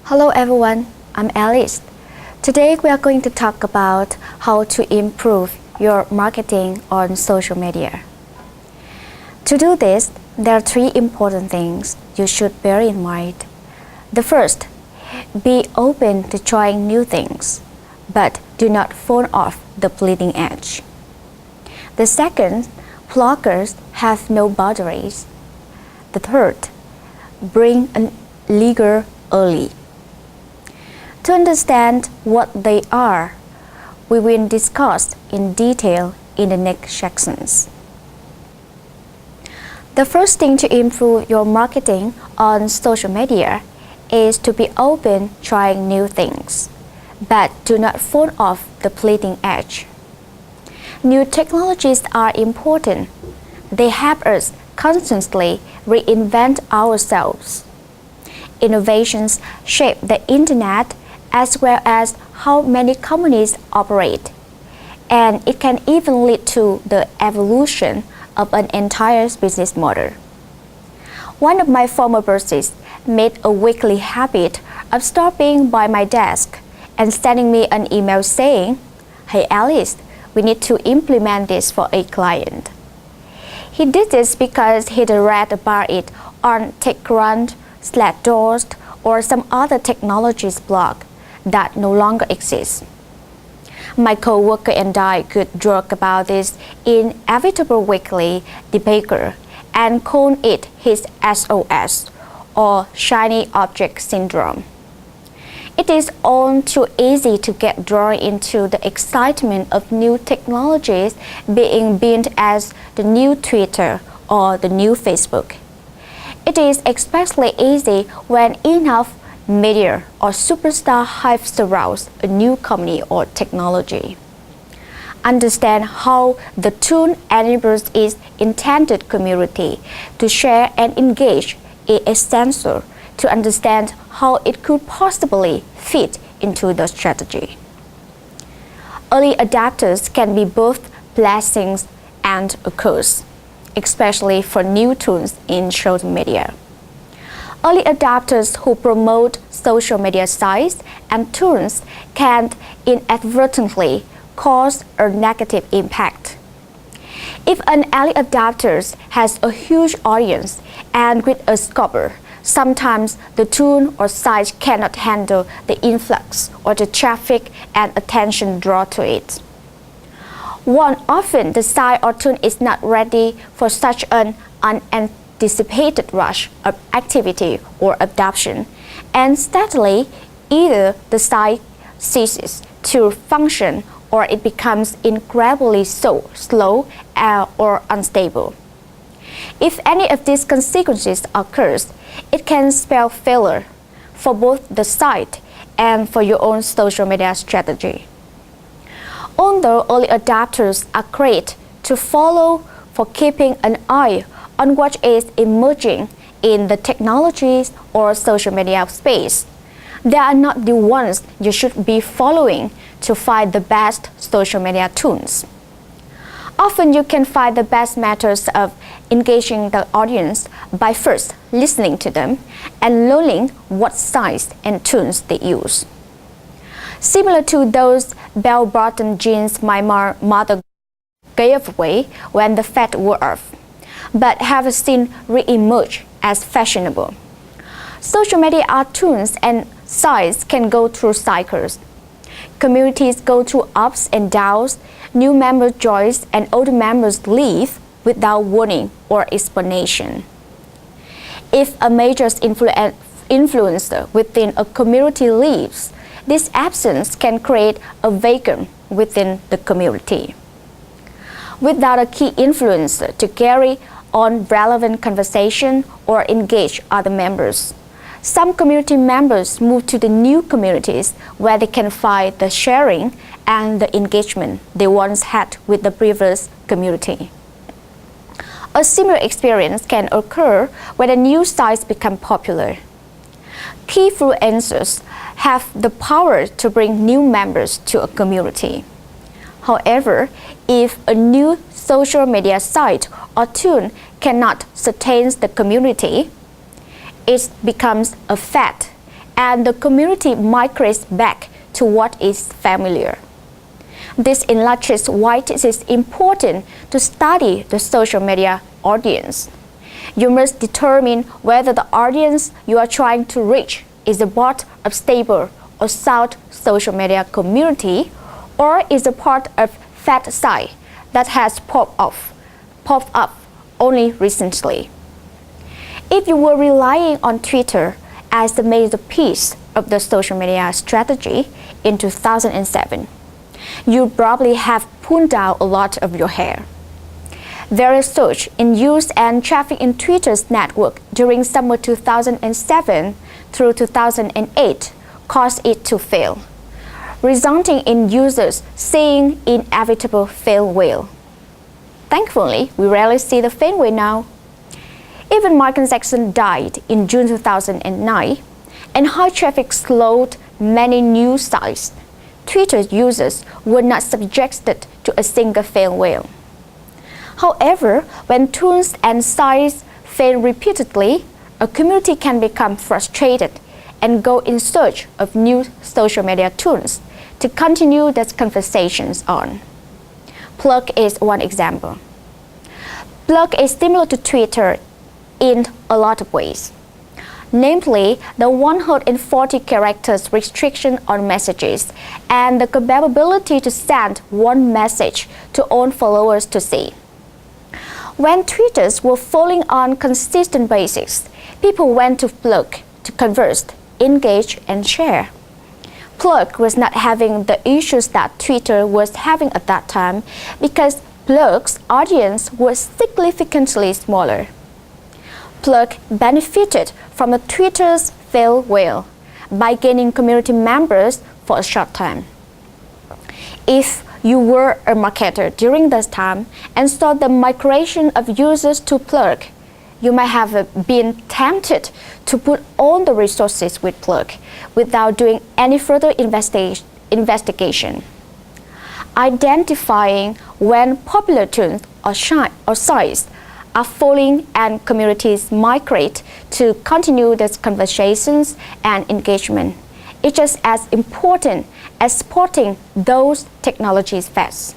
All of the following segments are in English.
Hello everyone, I'm Alice. Today we are going to talk about how to improve your marketing on social media. To do this, there are three important things you should bear in mind. The first, be open to trying new things, but do not fall off the bleeding edge. The second, bloggers have no boundaries. The third, bring a leader early. To understand what they are, we will discuss in detail in the next sections. The first thing to improve your marketing on social media is to be open trying new things, but do not fall off the bleeding edge. New technologies are important. They help us constantly reinvent ourselves. Innovations shape the internet as well as how many companies operate, and it can even lead to the evolution of an entire business model. One of my former bosses made a weekly habit of stopping by my desk and sending me an email saying, "Hey Alice, we need to implement this for a client." He did this because he'd read about it on TechCrunch, Slatdoor, or some other technologies blog that no longer exists. My co-worker and I could joke about this inevitable weekly debate and call it his SOS, or shiny object syndrome. It is all too easy to get drawn into the excitement of new technologies being built as the new Twitter or the new Facebook. It is especially easy when enough media or superstar hype surrounds a new company or technology. Understand how the tool enables its intended community to share and engage is essential to understand how it could possibly fit into the strategy. Early adopters can be both blessings and a curse, especially for new tools in social media. Early adopters who promote social media sites and tools can inadvertently cause a negative impact. If an early adopter has a huge audience and with a scope, sometimes the tool or site cannot handle the influx or the traffic and attention drawn to it. Often the site or tool is not ready for such an unanticipated rush of activity or adoption, and steadily either the site ceases to function or it becomes incredibly slow or unstable. If any of these consequences occurs, it can spell failure for both the site and for your own social media strategy. Although early adopters are great to follow for keeping an eye on what is emerging in the technologies or social media space, they are not the ones you should be following to find the best social media tools. Often you can find the best methods of engaging the audience by first listening to them and learning what sites and tools they use. Similar to those bell-bottom jeans my mother gave away when the fad wore off, but have since re-emerged as fashionable. Social media tools and sites can go through cycles. Communities go through ups and downs, new members join and old members leave without warning or explanation. If a major influencer within a community leaves, this absence can create a vacuum within the community. Without a key influencer to carry on relevant conversation or engage other members, some community members move to the new communities where they can find the sharing and the engagement they once had with the previous community. A similar experience can occur when a new sites become popular. Key influencers have the power to bring new members to a community. However, if a new social media site or tool cannot sustain the community, it becomes a fad and the community migrates back to what is familiar. This enlarges why it is important to study the social media audience. You must determine whether the audience you are trying to reach is a part of stable or sound social media community, or is a part of fad site that has popped up only recently. If you were relying on Twitter as the major piece of the social media strategy in 2007, you probably have pulled down a lot of your hair. Very surge in use and traffic in Twitter's network during summer 2007 through 2008 caused it to fail, resulting in users seeing inevitable fail whale. Thankfully, we rarely see the fail whale now. Even Michael Jackson died in June 2009, and high traffic slowed many news sites. Twitter users were not subjected to a single fail whale. However, when tools and sites fail repeatedly, a community can become frustrated and go in search of new social media tools to continue their conversations on. Plurk is one example. Plurk is similar to Twitter in a lot of ways, namely the 140 characters restriction on messages and the capability to send one message to all followers to see. When tweeters were falling on consistent basis, people went to Plurk to converse, engage, and share. Plurk was not having the issues that Twitter was having at that time because Plurk's audience was significantly smaller. Plurk benefited from the Twitter's fail whale by gaining community members for a short time. If you were a marketer during this time and saw the migration of users to Plurk, you might have been tempted to put all the resources with Plurk without doing any further investigation. Identifying when popular tunes or sites are falling and communities migrate to continue these conversations and engagement is just as important as spotting those technologies fast.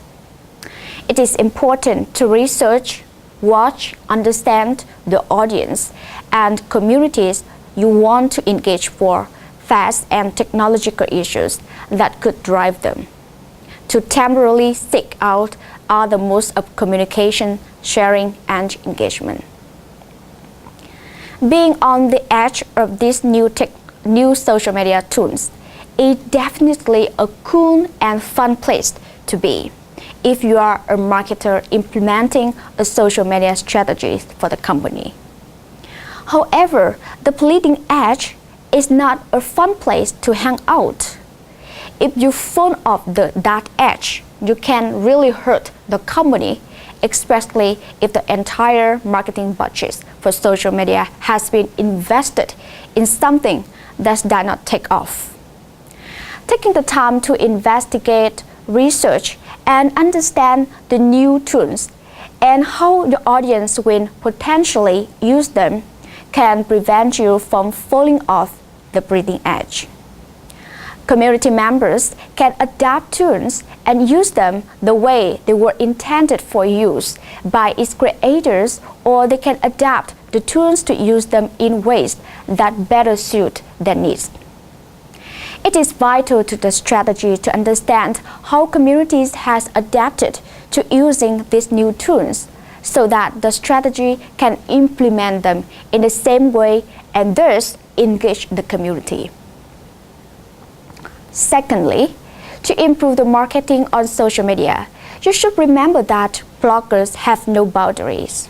It is important to research, watch, understand the audience and communities you want to engage for fast and technological issues that could drive them. To temporarily seek out other modes of communication, sharing, and engagement. Being on the edge of these new social media tools is definitely a cool and fun place to be if you are a marketer implementing a social media strategy for the company. However, the bleeding edge is not a fun place to hang out. If you fall off that edge, you can really hurt the company, especially if the entire marketing budget for social media has been invested in something that does not take off. Taking the time to investigate, research, and understand the new tools and how the audience will potentially use them can prevent you from falling off the bleeding edge. Community members can adapt tools and use them the way they were intended for use by its creators, or they can adapt the tools to use them in ways that better suit their needs. It is vital to the strategy to understand how communities has adapted to using these new tools so that the strategy can implement them in the same way and thus engage the community. Secondly, to improve the marketing on social media, you should remember that bloggers have no boundaries.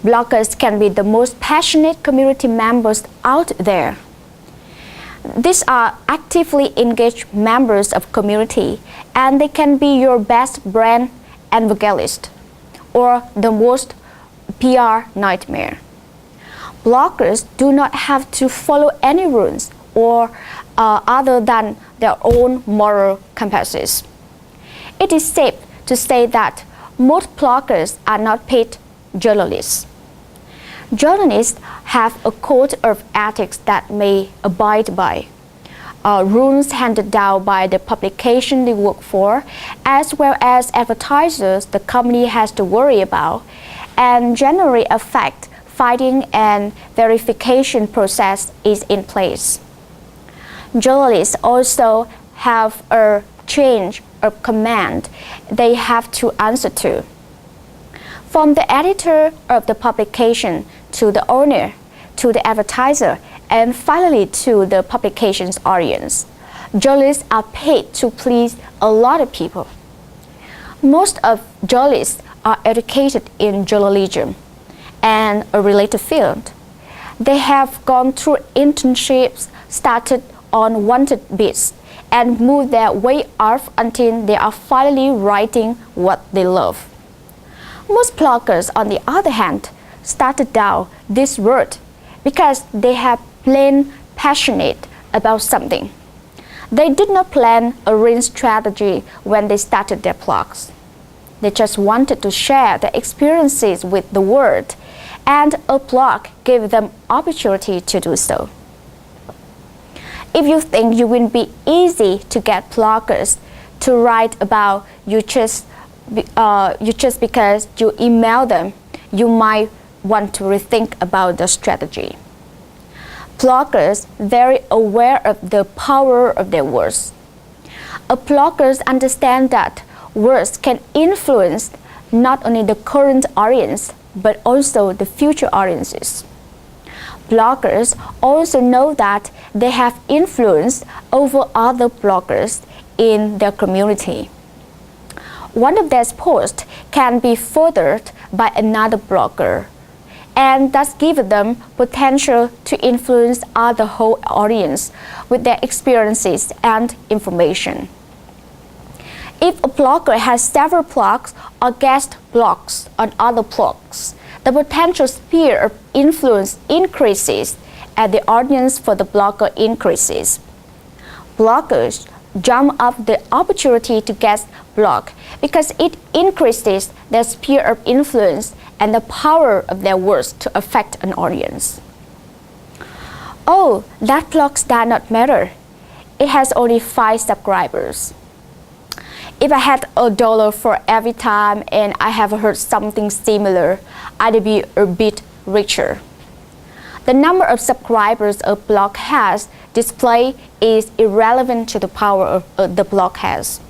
Bloggers can be the most passionate community members out there. These are actively engaged members of community, and they can be your best brand evangelist or the most PR nightmare. Bloggers do not have to follow any rules or other than their own moral compasses. It is safe to say that most bloggers are not paid journalists. Journalists have a code of ethics that may abide by. Rules handed down by the publication they work for, as well as advertisers the company has to worry about, and generally a fact-finding and verification process is in place. Journalists also have a chain of command they have to answer to. From the editor of the publication to the owner, to the advertiser, and finally to the publication's audience, journalists are paid to please a lot of people. Most of journalists are educated in journalism and a related field. They have gone through internships, started on wanted bits, and moved their way up until they are finally writing what they love. Most bloggers, on the other hand, started down this road because they have been passionate about something. They did not plan a real strategy when they started their blogs. They just wanted to share their experiences with the world, and a blog gave them opportunity to do so. If you think it will be easy to get bloggers to write about you just because you email them, you might want to rethink about the strategy. Bloggers are very aware of the power of their words. Bloggers understand that words can influence not only the current audience, but also the future audiences. Bloggers also know that they have influence over other bloggers in their community. One of their posts can be furthered by another blogger, and thus give them potential to influence the whole audience with their experiences and information. If a blogger has several blogs or guest blogs on other blogs, the potential sphere of influence increases and the audience for the blogger increases. Bloggers jump up the opportunity to guest blog because it increases their sphere of influence and the power of their words to affect an audience. Oh, that blog does not matter. It has only 5 subscribers. If I had $1 for every time and I have heard something similar, I'd be a bit richer. The number of subscribers a blog has displayed is irrelevant to the power the blog has.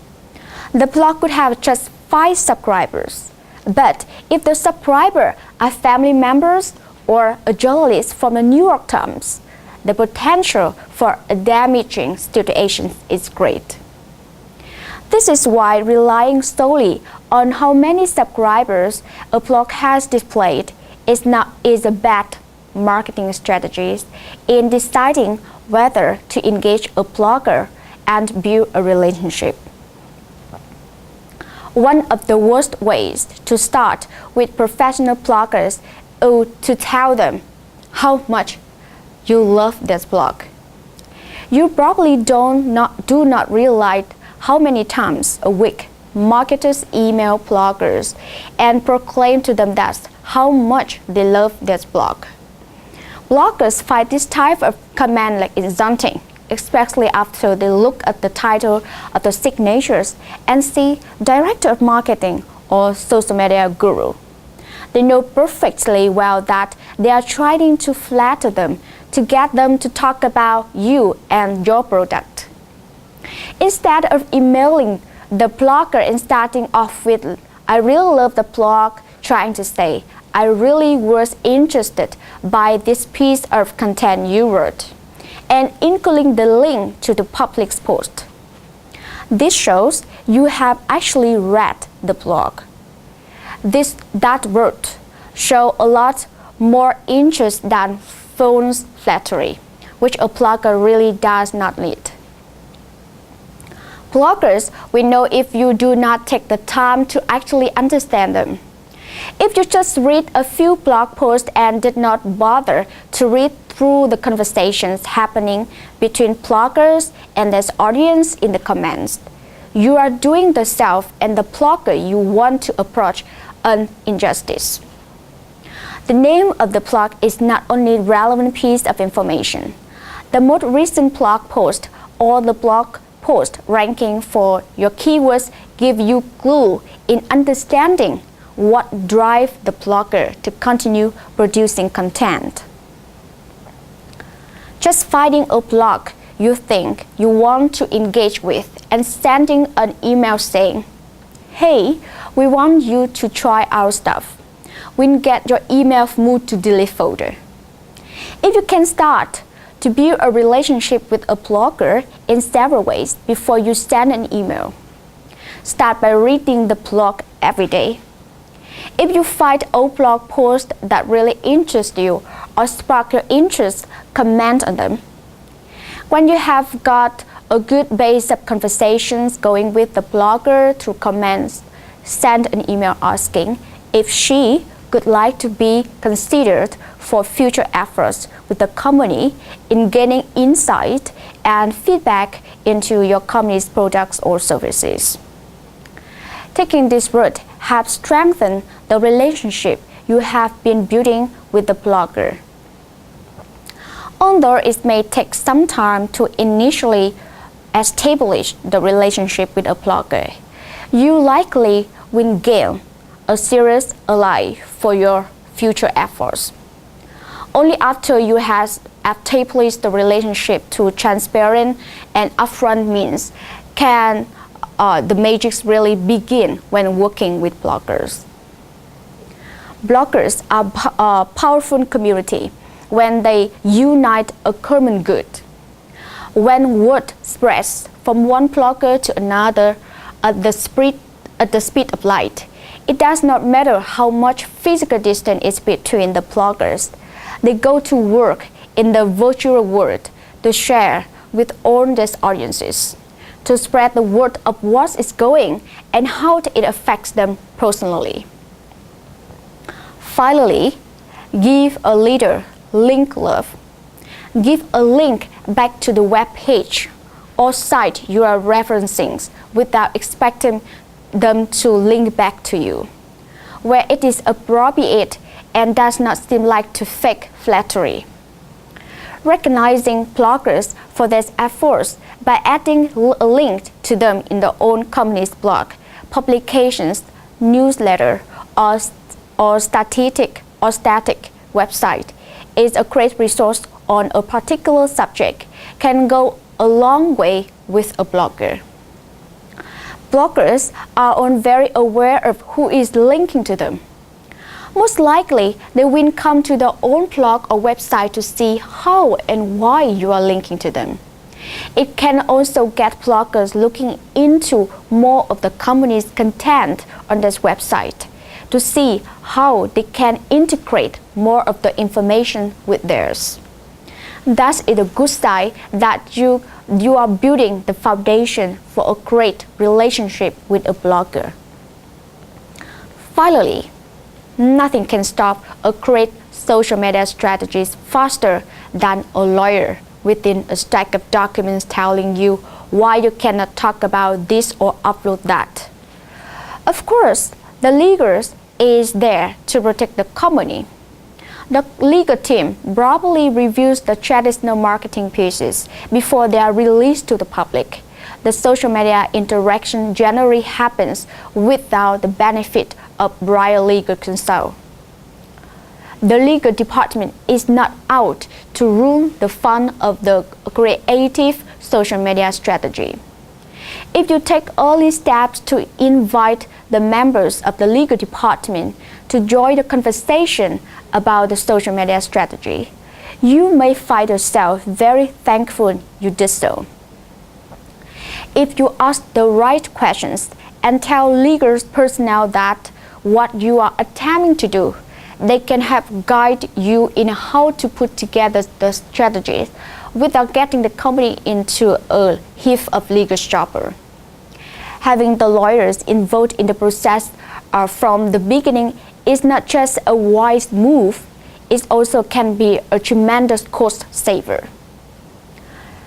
The blog could have just 5 subscribers, but if the subscribers are family members or a journalist from the New York Times, the potential for a damaging situation is great. This is why relying solely on how many subscribers a blog has displayed is a bad marketing strategy in deciding whether to engage a blogger and build a relationship. One of the worst ways to start with professional bloggers is to tell them how much you love this blog. You probably do not realize how many times a week marketers email bloggers and proclaim to them that how much they love this blog. Bloggers find this type of command like insulting, especially after they look at the title of the signatures and see Director of Marketing or Social Media Guru. They know perfectly well that they are trying to flatter them to get them to talk about you and your product. Instead of emailing the blogger and starting off with, "I really love the blog," trying to say, "I really was interested by this piece of content you wrote," and including the link to the public's post. This shows you have actually read the blog. That word shows a lot more interest than false flattery, which a blogger really does not need. Bloggers will know if you do not take the time to actually understand them. If you just read a few blog posts and did not bother to read through the conversations happening between bloggers and their audience in the comments, you are doing the self and the blogger you want to approach an injustice. The name of the blog is not only relevant piece of information. The most recent blog post or the blog post ranking for your keywords give you clue in understanding what drives the blogger to continue producing content. Just finding a blog you think you want to engage with and sending an email saying, "Hey, we want you to try our stuff," will get your email moved to delete folder. If you can start to build a relationship with a blogger in several ways before you send an email. Start by reading the blog every day. If you find a blog post that really interests you or spark your interest, comment on them. When you have got a good base of conversations going with the blogger through comments, send an email asking if she would like to be considered for future efforts with the company in gaining insight and feedback into your company's products or services. Taking this route helps strengthen the relationship you have been building with the blogger. Although it may take some time to initially establish the relationship with a blogger, you likely will gain a serious ally for your future efforts. Only after you have established the relationship through transparent and upfront means can the magic really begin when working with bloggers. Bloggers are a powerful community when they unite a common good. When word spreads from one blogger to another at the speed of light, it does not matter how much physical distance is between the bloggers. They go to work in the virtual world to share with all their audiences, to spread the word of what is going and how it affects them personally. Finally, give a leader link love. Give a link back to the web page or site you are referencing without expecting them to link back to you, where it is appropriate and does not seem like to fake flattery. Recognizing bloggers for their efforts by adding a link to them in their own company's blog, publications, newsletter, or static website is a great resource on a particular subject can go a long way with a blogger. Bloggers are very aware of who is linking to them. Most likely, they will come to their own blog or website to see how and why you are linking to them. It can also get bloggers looking into more of the company's content on this website to see how they can integrate more of the information with theirs. Thus, it's a good sign that you are building the foundation for a great relationship with a blogger. Finally, nothing can stop a great social media strategist faster than a lawyer within a stack of documents telling you why you cannot talk about this or upload that. Of course, the legal is there to protect the company. The legal team probably reviews the traditional marketing pieces before they are released to the public. The social media interaction generally happens without the benefit of prior legal consult. The legal department is not out to ruin the fun of the creative social media strategy. If you take early steps to invite the members of the legal department to join the conversation about the social media strategy, you may find yourself very thankful you did so. If you ask the right questions and tell legal personnel that what you are attempting to do, they can help guide you in how to put together the strategies without getting the company into a heap of legal trouble. Having the lawyers involved in the process from the beginning is not just a wise move, it also can be a tremendous cost saver.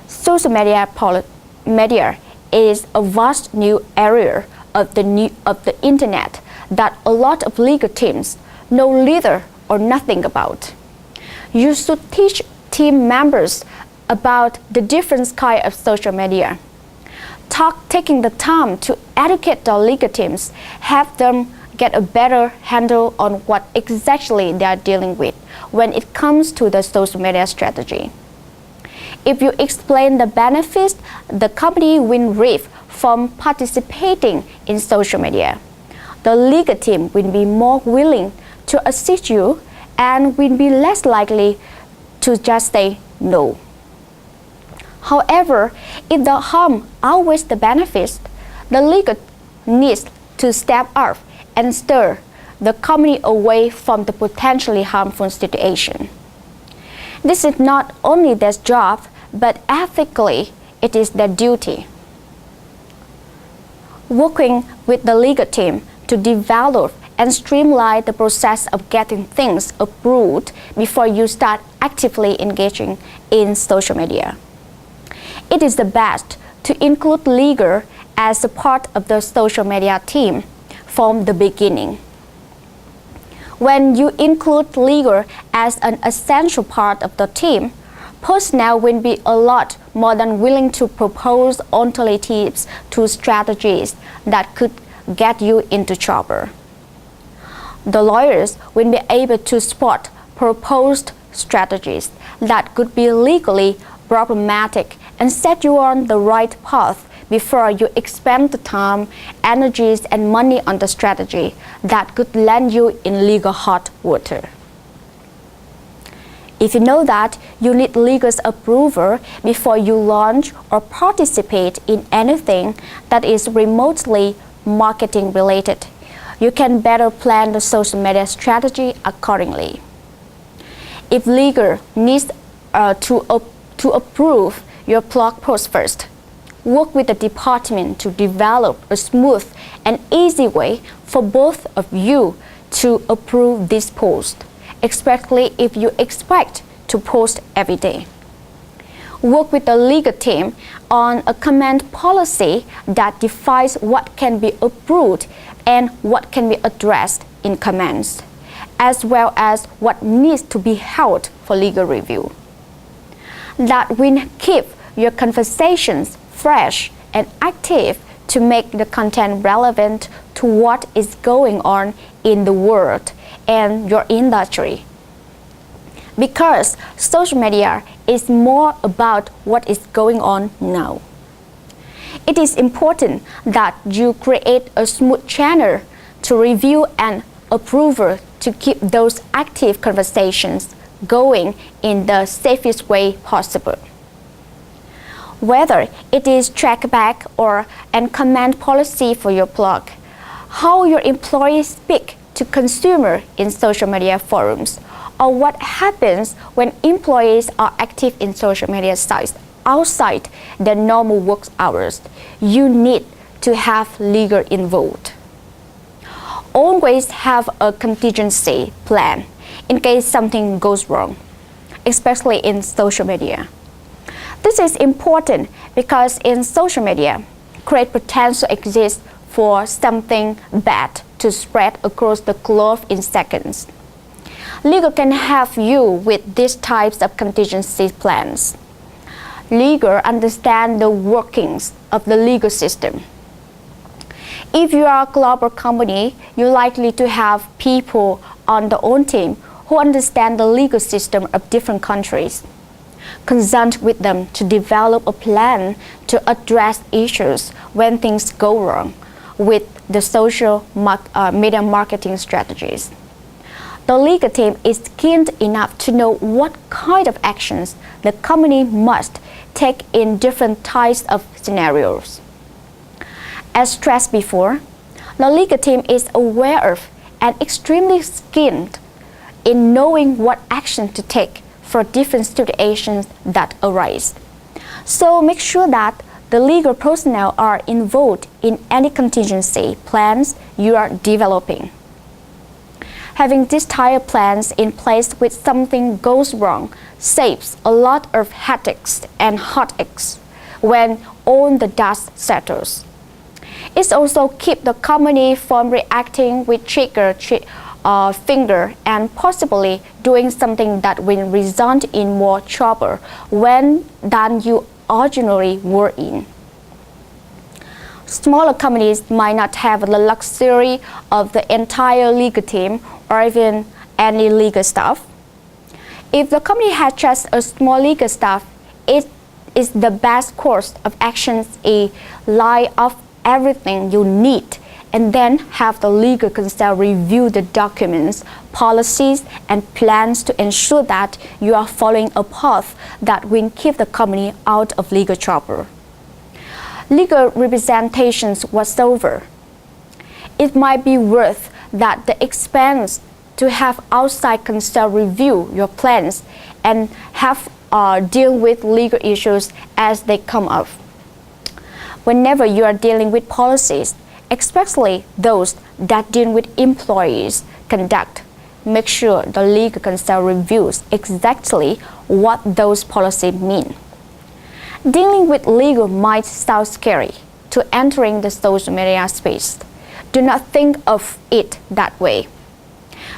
Social media is a vast new area of the internet that a lot of legal teams know little or nothing about. You should teach team members about the different kinds of social media. Taking the time to educate the legal teams, help them get a better handle on what exactly they are dealing with when it comes to the social media strategy. If you explain the benefits the company will reap from participating in social media, the legal team will be more willing to assist you and will be less likely to just say no. However, if the harm outweighs the benefits, the legal needs to step up and steer the company away from the potentially harmful situation. This is not only their job, but ethically, it is their duty. Working with the legal team to develop and streamline the process of getting things approved before you start actively engaging in social media. It is the best to include legal as a part of the social media team from the beginning. When you include legal as an essential part of the team, personnel will be a lot more than willing to propose alternatives to strategies that could get you into trouble. The lawyers will be able to spot proposed strategies that could be legally problematic and set you on the right path before you expend the time, energies, and money on the strategy that could land you in legal hot water. If you know that you need legal approval before you launch or participate in anything that is remotely marketing related, you can better plan the social media strategy accordingly. If legal needs to approve your blog post first, work with the department to develop a smooth and easy way for both of you to approve this post, especially if you expect to post every day. Work with the legal team on a comment policy that defines what can be approved and what can be addressed in comments, as well as what needs to be held for legal review. That will keep your conversations fresh and active to make the content relevant to what is going on in the world and your industry. Because social media is more about what is going on now. It is important that you create a smooth channel to review and approval to keep those active conversations going in the safest way possible. Whether it is trackback or a comment policy for your blog, how your employees speak to consumers in social media forums, or what happens when employees are active in social media sites outside their normal work hours, you need to have legal involved. Always have a contingency plan in case something goes wrong, especially in social media. This is important because in social media, great potential exists for something bad to spread across the globe in seconds. Legal can help you with these types of contingency plans. Legal understand the workings of the legal system. If you are a global company, you're likely to have people on the own team who understand the legal system of different countries. Consult with them to develop a plan to address issues when things go wrong with the social media marketing strategies. The legal team is keen enough to know what kind of actions the company must take in different types of scenarios. As stressed before, the legal team is aware of and extremely skilled in knowing what action to take for different situations that arise. So make sure that the legal personnel are involved in any contingency plans you are developing. Having these type of plans in place when something goes wrong saves a lot of headaches and heartaches when all the dust settles. It also keeps the company from reacting with finger and possibly doing something that will result in more trouble than you originally were in. Smaller companies might not have the luxury of the entire legal team or even any legal staff. If the company has just a small legal staff, it is the best course of action a line of everything you need and then have the legal counsel review the documents, policies, and plans to ensure that you are following a path that will keep the company out of legal trouble. Legal representations whatsoever. It might be worth that the expense to have outside counsel review your plans and have deal with legal issues as they come up. Whenever you are dealing with policies, especially those that deal with employees' conduct, make sure the legal counsel reviews exactly what those policies mean. Dealing with legal might sound scary to entering the social media space. Do not think of it that way.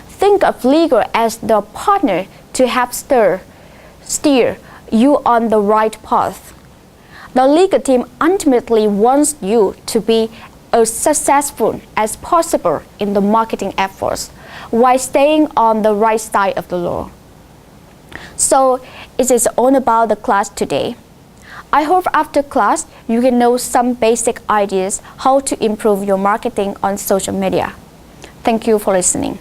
Think of legal as the partner to help steer you on the right path. The legal team ultimately wants you to be as successful as possible in the marketing efforts while staying on the right side of the law. So it is all about the class today. I hope after class you can know some basic ideas how to improve your marketing on social media. Thank you for listening.